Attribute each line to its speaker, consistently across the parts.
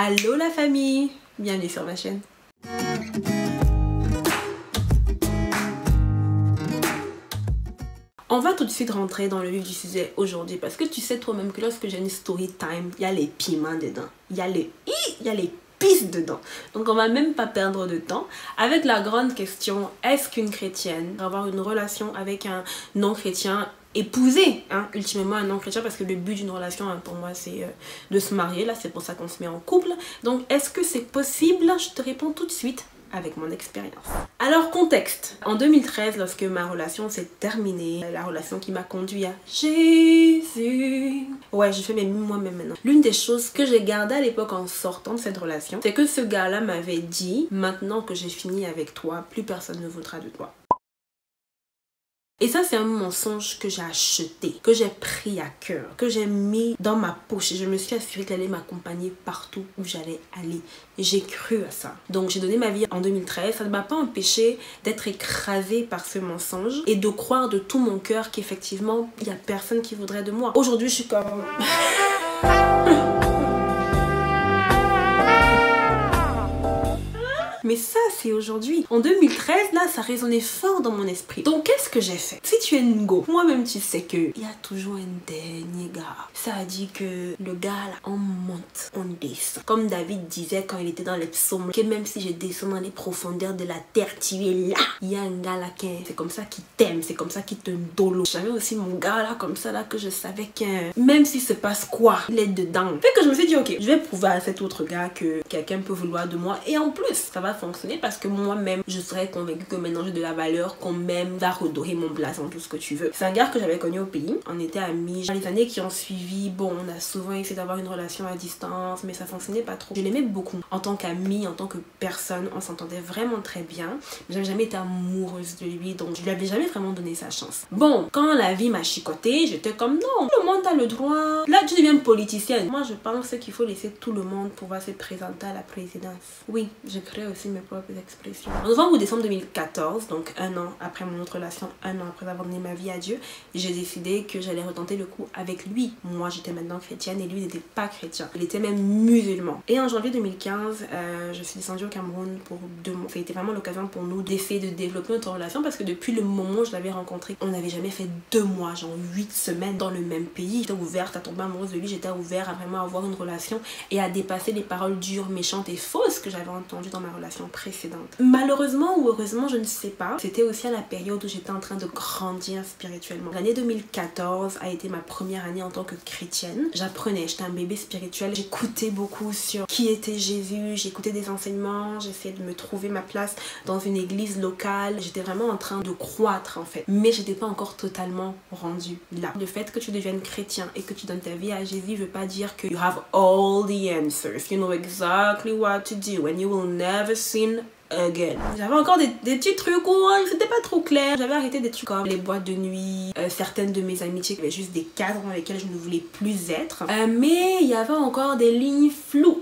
Speaker 1: Allô la famille, bienvenue sur ma chaîne. On va tout de suite rentrer dans le vif du sujet aujourd'hui parce que tu sais toi-même que lorsque j'ai une story time, il y a les piments dedans, il y a les pistes dedans. Donc on va même pas perdre de temps avec la grande question, est-ce qu'une chrétienne va avoir une relation avec un non-chrétien, épouser ultimement un non-chrétien, parce que le but d'une relation pour moi c'est de se marier, là c'est pour ça qu'on se met en couple. Donc est-ce que c'est possible? Je te réponds tout de suite avec mon expérience. Alors contexte, en 2013 lorsque ma relation s'est terminée, la relation qui m'a conduit à Jésus, ouais je fais mes mimes moi-même maintenant, l'une des choses que j'ai gardé à l'époque en sortant de cette relation, c'est que ce gars-là m'avait dit, maintenant que j'ai fini avec toi, plus personne ne voudra de toi. Et ça, c'est un mensonge que j'ai acheté, que j'ai pris à cœur, que j'ai mis dans ma poche. Et je me suis assurée qu'elle allait m'accompagner partout où j'allais aller. J'ai cru à ça. Donc, j'ai donné ma vie en 2013. Ça ne m'a pas empêché d'être écrasée par ce mensonge et de croire de tout mon cœur qu'effectivement, il n'y a personne qui voudrait de moi. Aujourd'hui, je suis comme... Mais ça, c'est aujourd'hui. En 2013, là, ça résonnait fort dans mon esprit. Donc, qu'est-ce que j'ai fait? Si tu es une go, moi-même, tu sais que il y a toujours un dernier gars. Ça a dit que le gars, là, on monte, on descend. Comme David disait quand il était dans les psaumes, que même si je descends dans les profondeurs de la terre, tu es là. Il y a un gars là, c'est comme ça qui t'aime, c'est comme ça qui te dolo. J'avais aussi mon gars là, comme ça, là, que je savais que même s'il se passe quoi, il est dedans. Fait que je me suis dit, ok, je vais prouver à cet autre gars que quelqu'un peut vouloir de moi. Et en plus, ça va fonctionner parce que moi-même je serais convaincue que maintenant j'ai de la valeur, qu'on m'aime, va redorer mon blason, tout ce que tu veux. C'est un gars que j'avais connu au pays, on était amis. Dans les années qui ont suivi, bon, on a souvent essayé d'avoir une relation à distance, mais ça fonctionnait pas trop. Je l'aimais beaucoup en tant qu'amie, en tant que personne, on s'entendait vraiment très bien, mais j'avais jamais été amoureuse de lui, donc je lui avais jamais vraiment donné sa chance. Bon, quand la vie m'a chicoté, j'étais comme non, tout le monde a le droit. Là tu deviens politicienne. Moi je pense qu'il faut laisser tout le monde pouvoir se présenter à la présidence. Oui, je crée aussi mes propres expressions. En novembre ou décembre 2014, donc un an après mon autre relation, un an après avoir donné ma vie à Dieu, j'ai décidé que j'allais retenter le coup avec lui. Moi j'étais maintenant chrétienne et lui n'était pas chrétien. Il était même musulman. Et en janvier 2015, je suis descendue au Cameroun pour 2 mois. Ça a été vraiment l'occasion pour nous d'essayer de développer notre relation parce que depuis le moment où je l'avais rencontré, on n'avait jamais fait 2 mois, genre 8 semaines dans le même pays. J'étais ouverte à tomber amoureuse de lui, j'étais ouverte à vraiment avoir une relation et à dépasser les paroles dures, méchantes et fausses que j'avais entendues dans ma relation précédente. Malheureusement ou heureusement, je ne sais pas, c'était aussi à la période où j'étais en train de grandir spirituellement. L'année 2014 a été ma première année en tant que chrétienne. J'apprenais, j'étais un bébé spirituel. J'écoutais beaucoup sur qui était Jésus, j'écoutais des enseignements, j'essayais de me trouver ma place dans une église locale. J'étais vraiment en train de croître en fait, mais j'étais pas encore totalement rendue là. Le fait que tu deviennes chrétien et que tu donnes ta vie à Jésus veut pas dire que you have all the answers, you know exactly what to do and you will never sin again. J'avais encore des petits trucs où c'était pas trop clair. J'avais arrêté des trucs comme les boîtes de nuit, certaines de mes amitiés qui avaient juste des cadres dans lesquels je ne voulais plus être. Mais il y avait encore des lignes floues.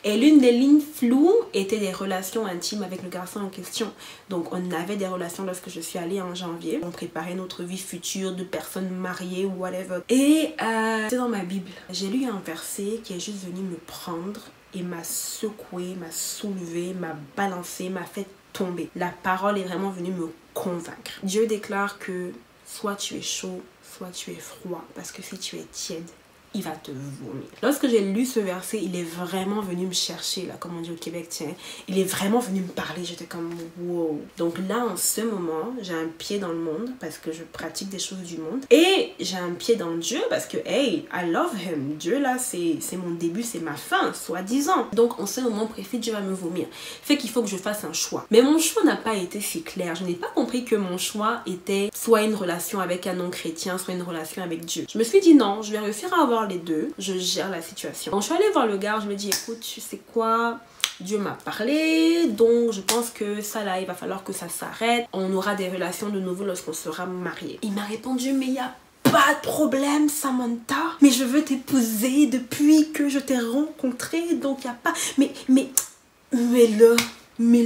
Speaker 1: Et l'une des lignes floues était des relations intimes avec le garçon en question. Donc on avait des relations lorsque je suis allée en janvier. On préparait notre vie future de personnes mariées ou whatever. Et c'est dans ma Bible. J'ai lu un verset qui est juste venu me prendre et m'a secoué, m'a soulevé, m'a balancé, m'a fait tomber. La parole est vraiment venue me convaincre. Dieu déclare que soit tu es chaud, soit tu es froid. Parce que si tu es tiède, il va te vomir. Lorsque j'ai lu ce verset, il est vraiment venu me chercher, là, comme on dit au Québec, tiens. Il est vraiment venu me parler, j'étais comme wow. Donc là, en ce moment, j'ai un pied dans le monde parce que je pratique des choses du monde. Et j'ai un pied dans Dieu parce que, hey, I love him. Dieu, là, c'est mon début, c'est ma fin, soi-disant. Donc en ce moment précis, Dieu va me vomir. Fait qu'il faut que je fasse un choix. Mais mon choix n'a pas été si clair. Je n'ai pas compris que mon choix était soit une relation avec un non-chrétien, soit une relation avec Dieu. Je me suis dit non, je vais réussir à avoir les deux, je gère la situation. Donc je suis allée voir le gars, je me dis écoute, tu sais quoi, Dieu m'a parlé, donc je pense que ça là, il va falloir que ça s'arrête. On aura des relations de nouveau lorsqu'on sera mariés. Il m'a répondu mais il y a pas de problème Samantha, mais je veux t'épouser depuis que je t'ai rencontré, donc il y a pas... Mais là... Mais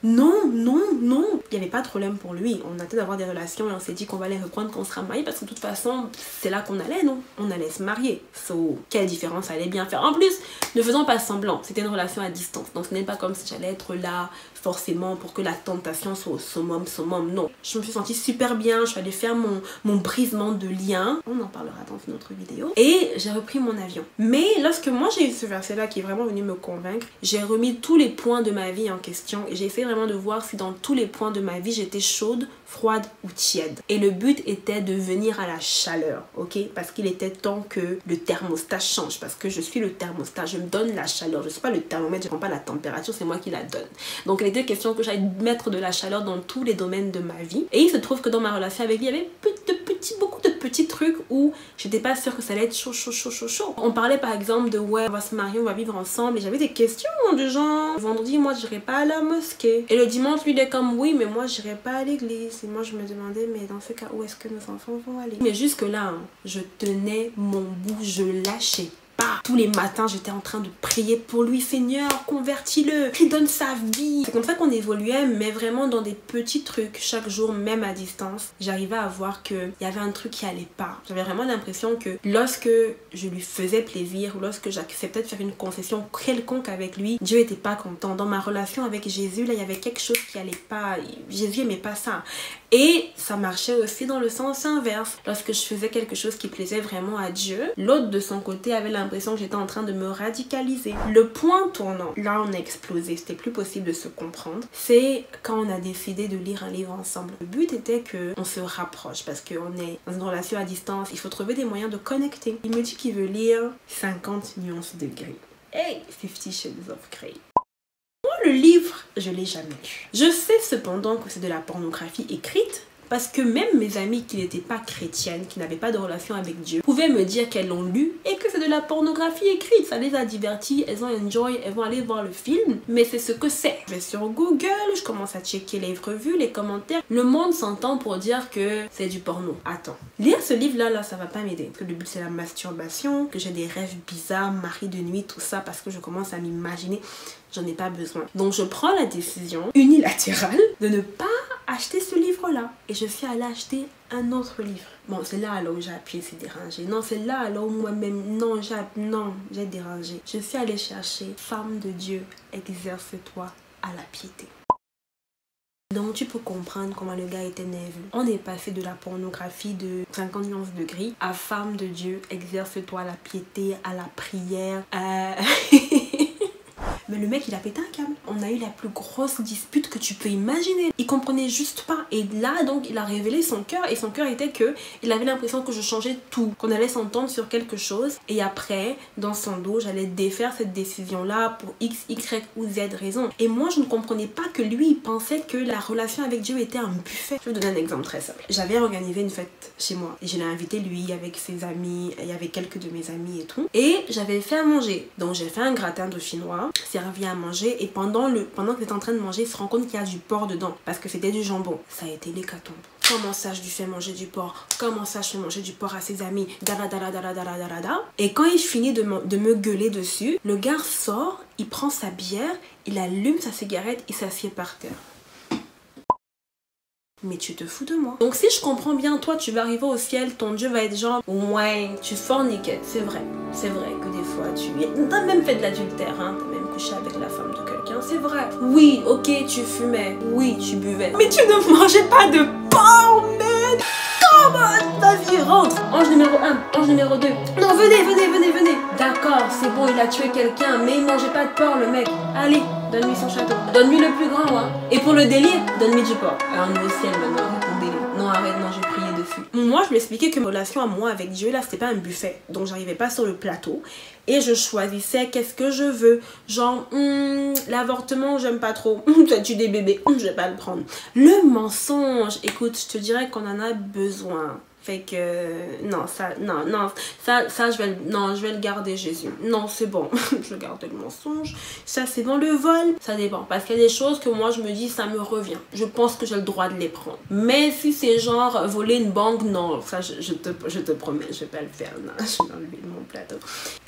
Speaker 1: non, non, non. Il n'y avait pas de problème pour lui. On a tenté d'avoir des relations et on s'est dit qu'on va les reprendre quand on sera mariés parce que de toute façon, c'est là qu'on allait, non? On allait se marier. So, quelle différence ça allait bien faire. En plus, ne faisons pas semblant. C'était une relation à distance. Donc, ce n'est pas comme si j'allais être là forcément pour que la tentation soit au summum. Non. Je me suis sentie super bien. Je suis allée faire mon brisement de lien. On en parlera dans une autre vidéo. Et j'ai repris mon avion. Mais lorsque moi j'ai eu ce verset-là qui est vraiment venu me convaincre, j'ai remis tous les points de ma vie en question et j'ai essayé vraiment de voir si dans tous les points de ma vie j'étais chaude, froide ou tiède. Et le but était de venir à la chaleur, ok? Parce qu'il était temps que le thermostat change, parce que je suis le thermostat, je me donne la chaleur, je ne suis pas le thermomètre, je ne prends pas la température, c'est moi qui la donne. Donc il était question que j'aille mettre de la chaleur dans tous les domaines de ma vie. Et il se trouve que dans ma relation avec lui, il y avait beaucoup de petits trucs où j'étais pas sûre que ça allait être chaud. On parlait par exemple de ouais, on va se marier, on va vivre ensemble, et j'avais des questions de genre vendredi moi j'irai pas à la mosquée, et le dimanche lui il est comme oui mais moi j'irai pas à l'église, et moi je me demandais mais dans ce cas où est-ce que nos enfants vont aller? Mais jusque là hein, je tenais mon bout, je lâchais pas. Tous les matins j'étais en train de prier pour lui, Seigneur convertis-le, qu'il donne sa vie. C'est comme ça qu'on évoluait, mais vraiment dans des petits trucs chaque jour, même à distance, j'arrivais à voir qu'il y avait un truc qui allait pas. J'avais vraiment l'impression que lorsque je lui faisais plaisir ou lorsque j'acceptais de faire une concession quelconque avec lui, Dieu était pas content. Dans ma relation avec Jésus, là il y avait quelque chose qui allait pas. Jésus aimait pas ça. Et ça marchait aussi dans le sens inverse. Lorsque je faisais quelque chose qui plaisait vraiment à Dieu, l'autre de son côté avait l'impression que j'étais en train de me radicaliser. Le point tournant, là on a explosé, c'était plus possible de se comprendre, c'est quand on a décidé de lire un livre ensemble. Le but était qu'on se rapproche parce qu'on est dans une relation à distance, il faut trouver des moyens de connecter. Il me dit qu'il veut lire 50 nuances de gris. Hey, 50 Shades of Grey. Le livre, je l'ai jamais lu. Je sais cependant que c'est de la pornographie écrite parce que même mes amies qui n'étaient pas chrétiennes, qui n'avaient pas de relation avec Dieu, pouvaient me dire qu'elles l'ont lu et que c'est de la pornographie écrite. Ça les a diverties, elles ont enjoy, elles vont aller voir le film, mais c'est ce que c'est. Je vais sur Google, je commence à checker les revues, les commentaires. Le monde s'entend pour dire que c'est du porno. Attends. Lire ce livre-là, ça va pas m'aider. Parce que le but c'est la masturbation, que j'ai des rêves bizarres, mari de nuit, tout ça, parce que je commence à m'imaginer. J'en ai pas besoin. Donc je prends la décision unilatérale de ne pas acheter ce livre-là. Et je suis allée acheter un autre livre. Bon, c'est là alors où j'ai appuyé, c'est dérangé. Non, c'est là alors où moi-même, non, j'ai dérangé. Je suis allée chercher Femme de Dieu, exerce-toi à la piété. Donc tu peux comprendre comment le gars était nerveux. On est passé de la pornographie de 50 nuances de gris à Femme de Dieu, exerce-toi à la piété, à la prière, Mais le mec il a pété un câble. On a eu la plus grosse dispute que tu peux imaginer. Il comprenait juste pas. Et là donc il a révélé son cœur. Et son cœur était que il avait l'impression que je changeais tout. Qu'on allait s'entendre sur quelque chose. Et après dans son dos j'allais défaire cette décision là pour X, Y ou Z raison. Et moi je ne comprenais pas que lui il pensait que la relation avec Dieu était un buffet. Je vais vous donner un exemple très simple. J'avais organisé une fête chez moi. Et je l'ai invité lui avec ses amis. Il y avait quelques de mes amis et tout. Et j'avais fait à manger. Donc j'ai fait un gratin dauphinois. Servi à manger et pendant que j'étais en train de manger, il se rend compte qu'il y a du porc dedans parce que c'était du jambon. Ça a été l'hécatombe. Comment ça je lui fais manger du porc? Comment ça je fais manger du porc à ses amis? Et quand il finit de me gueuler dessus, le gars sort, il prend sa bière, il allume sa cigarette, il s'assied par terre. Mais tu te fous de moi. Donc si je comprends bien, toi tu vas arriver au ciel, ton Dieu va être genre ouais, tu forniquais. C'est vrai que des fois t'as même fait de l'adultère, hein, t'as même couché avec la femme de quelqu'un, c'est vrai. Oui, ok, tu fumais, oui, tu buvais, mais tu ne mangeais pas de porc, man. Comment? Vas-y, rentre. Ange numéro 1, ange numéro 2. Non, venez. D'accord, c'est bon, il a tué quelqu'un, mais il mangeait pas de porc, le mec. Allez, donne-lui son château. Donne-lui le plus grand, hein. Et pour le délire, donne-lui du porc. Alors, on est au ciel maintenant, arrête ton délire. Non, arrête, non, j'ai prié dessus. Moi, je lui expliquais que ma relation à moi avec Dieu, là, c'était pas un buffet. Donc, j'arrivais pas sur le plateau. Et je choisissais qu'est-ce que je veux. Genre, l'avortement, j'aime pas trop. Ça tue des bébés, je vais pas le prendre. Le mensonge, écoute, je te dirais qu'on en a besoin. Fait que non, ça je vais le garder, Jésus. Non, c'est bon. Je garde le mensonge. Ça c'est bon. Le vol, ça dépend, parce qu'il y a des choses que moi je me dis ça me revient. Je pense que j'ai le droit de les prendre. Mais si c'est genre voler une banque, non, ça je te promets, je vais pas le faire. Non, je vais enlever de mon plateau.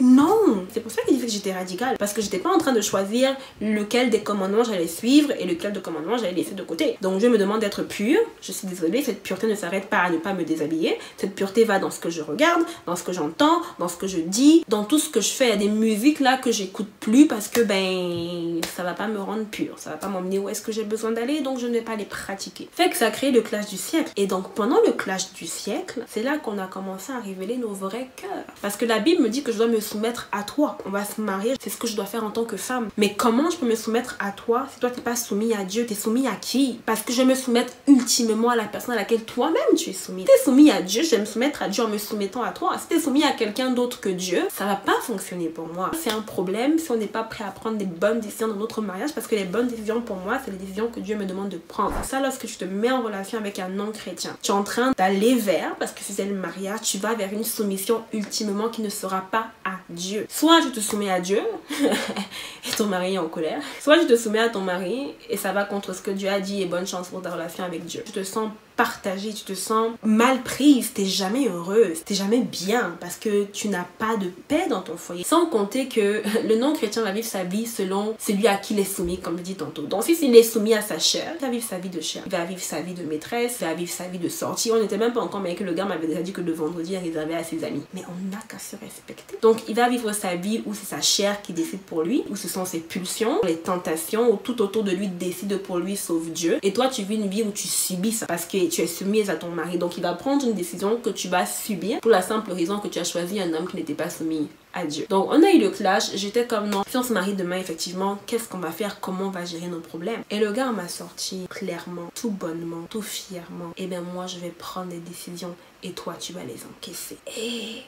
Speaker 1: Non, c'est pour ça qu'il disait que j'étais radicale, parce que j'étais pas en train de choisir lequel des commandements j'allais suivre et lequel des commandements j'allais laisser de côté. Donc Dieu me demande d'être pure. Je suis désolée, cette pureté ne s'arrête pas à ne pas me déshabiller. Cette pureté va dans ce que je regarde, dans ce que j'entends, dans ce que je dis, dans tout ce que je fais. Il y a des musiques là que j'écoute plus parce que ben ça va pas me rendre pure, ça va pas m'emmener où est-ce que j'ai besoin d'aller, donc je ne vais pas les pratiquer. Fait que ça a créé le clash du siècle. Et donc pendant le clash du siècle, c'est là qu'on a commencé à révéler nos vrais cœurs. Parce que la Bible me dit que je dois me soumettre à toi. On va se marier, c'est ce que je dois faire en tant que femme. Mais comment je peux me soumettre à toi si toi t'es pas soumis à Dieu? T'es soumis à qui? Parce que je vais me soumettre ultimement à la personne à laquelle toi-même tu es soumis. T'es soumis à Dieu, je vais me soumettre à Dieu en me soumettant à toi. Si t'es soumis à quelqu'un d'autre que Dieu, ça va pas fonctionner pour moi. C'est un problème si on n'est pas prêt à prendre des bonnes décisions dans notre mariage, parce que les bonnes décisions pour moi, c'est les décisions que Dieu me demande de prendre. Ça, lorsque tu te mets en relation avec un non-chrétien, tu es en train d'aller vers, parce que c'est le mariage, tu vas vers une soumission ultimement qui ne sera pas à Dieu. Soit tu te soumets à Dieu et ton mari est en colère, soit tu te soumets à ton mari et ça va contre ce que Dieu a dit et bonne chance pour ta relation avec Dieu. Tu te sens partagée, tu te sens mal prise, t'es jamais heureuse, t'es jamais bien parce que tu n'as pas de paix dans ton foyer. Sans compter que le non-chrétien va vivre sa vie selon celui à qui il est soumis, comme je dis tantôt. Donc si il est soumis à sa chair, il va vivre sa vie de chair, il va vivre sa vie de maîtresse, il va vivre sa vie de sortie. On n'était même pas encore, mais que le gars m'avait déjà dit que le vendredi est réservé à ses amis. Mais on n'a qu'à se respecter. Donc il va vivre sa vie où c'est sa chair qui décide pour lui, où ce sont ses pulsions, les tentations, où tout autour de lui décide pour lui sauf Dieu. Et toi tu vis une vie où tu subis ça parce que tu es soumise à ton mari. Donc il va prendre une décision que tu vas subir pour la simple raison que tu as choisi un homme qui n'était pas soumis à Dieu. Donc on a eu le clash, j'étais comme non, si on se marie demain effectivement, qu'est-ce qu'on va faire, comment on va gérer nos problèmes? Et le gars m'a sorti clairement, tout bonnement, tout fièrement, et bien moi je vais prendre des décisions et toi tu vas les encaisser. Et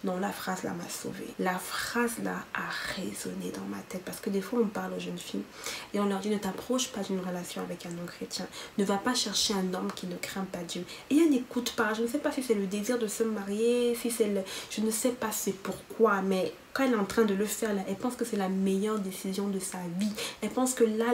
Speaker 1: non, la phrase là m'a sauvée. La phrase là a résonné dans ma tête parce que des fois on parle aux jeunes filles et on leur dit ne t'approche pas d'une relation avec un non-chrétien. Ne va pas chercher un homme qui ne craint pas Dieu. Et elle n'écoute pas. Je ne sais pas si c'est le désir de se marier, si c'est le... Je ne sais pas c'est pourquoi, mais quand elle est en train de le faire là, elle pense que c'est la meilleure décision de sa vie. Elle pense que là,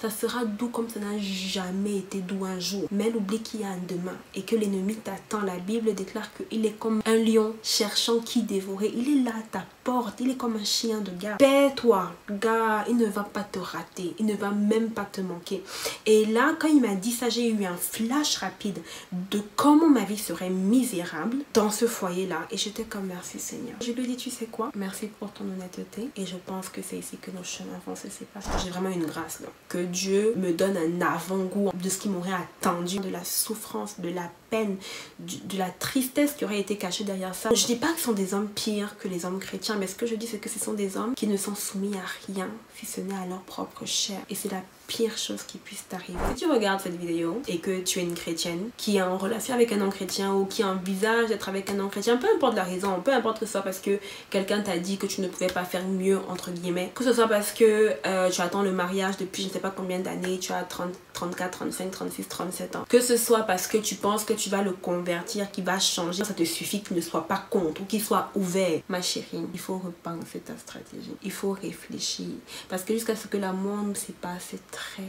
Speaker 1: ça sera doux comme ça n'a jamais été doux un jour. Mais elle oublie qu'il y a un demain et que l'ennemi t'attend. La Bible déclare qu'il est comme un lion cherchant qui dévorer. Il est là à ta porte. Il est comme un chien de garde. Paix-toi, gars. Il ne va pas te rater. Il ne va même pas te manquer. Et là, quand il m'a dit ça, j'ai eu un flash rapide de comment ma vie serait misérable dans ce foyer-là. Et j'étais comme merci Seigneur. Je lui ai dit tu sais quoi? Merci pour ton honnêteté. Et je pense que c'est ici que nos chemins vont se séparer. J'ai vraiment une grâce là. Que Dieu me donne un avant-goût de ce qui m'aurait attendu, de la souffrance, de la peine, de la tristesse qui aurait été cachée derrière ça. Je dis pas que ce sont des hommes pires que les hommes chrétiens, mais ce que je dis c'est que ce sont des hommes qui ne sont soumis à rien si ce n'est à leur propre chair. Et c'est la pire chose qui puisse t'arriver. Si tu regardes cette vidéo et que tu es une chrétienne qui est en relation avec un non-chrétien ou qui envisage d'être avec un non-chrétien, peu importe la raison, peu importe que ce soit parce que quelqu'un t'a dit que tu ne pouvais pas faire mieux entre guillemets, que ce soit parce que tu attends le mariage depuis je ne sais pas combien d'années, tu as 30, 34, 35, 36, 37 ans, que ce soit parce que tu penses que tu vas le convertir, qu'il va changer, ça te suffit qu'il ne soit pas contre ou qu'il soit ouvert. Ma chérie, il faut repenser ta stratégie, il faut réfléchir parce que jusqu'à ce que l'amour ne s'est passé très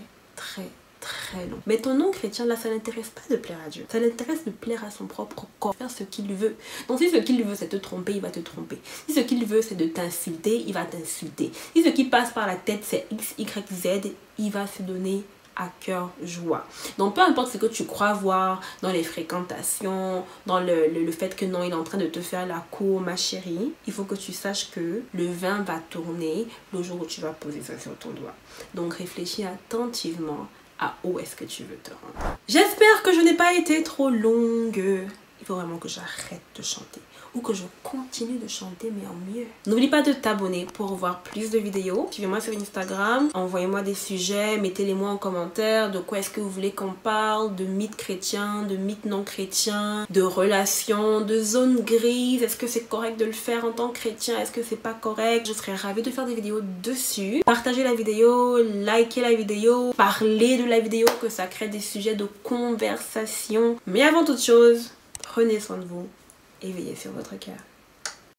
Speaker 1: long. Mais ton non-chrétien là, ça n'intéresse pas de plaire à Dieu. Ça l'intéresse de plaire à son propre corps, faire ce qu'il veut. Donc si ce qu'il veut c'est te tromper, il va te tromper. Si ce qu'il veut c'est de t'insulter, il va t'insulter. Si ce qui passe par la tête c'est X, Y, Z, il va se donner à cœur joie. Donc peu importe ce que tu crois voir dans les fréquentations, dans le fait que non, il est en train de te faire la cour, ma chérie, il faut que tu saches que le vin va tourner le jour où tu vas poser ça sur ton doigt. Donc réfléchis attentivement à où est-ce que tu veux te rendre. J'espère que je n'ai pas été trop longue. il faut vraiment que j'arrête de chanter. Ou que je continue de chanter mais en mieux. N'oublie pas de t'abonner pour voir plus de vidéos. Suivez-moi sur Instagram, envoyez-moi des sujets, mettez-les-moi en commentaire. De quoi est-ce que vous voulez qu'on parle? De mythes chrétiens, de mythes non chrétiens, de relations, de zones grises. Est-ce que c'est correct de le faire en tant que chrétien? Est-ce que c'est pas correct? Je serais ravie de faire des vidéos dessus. Partagez la vidéo, likez la vidéo, parlez de la vidéo, que ça crée des sujets de conversation. Mais avant toute chose, prenez soin de vous et veillez sur votre cœur.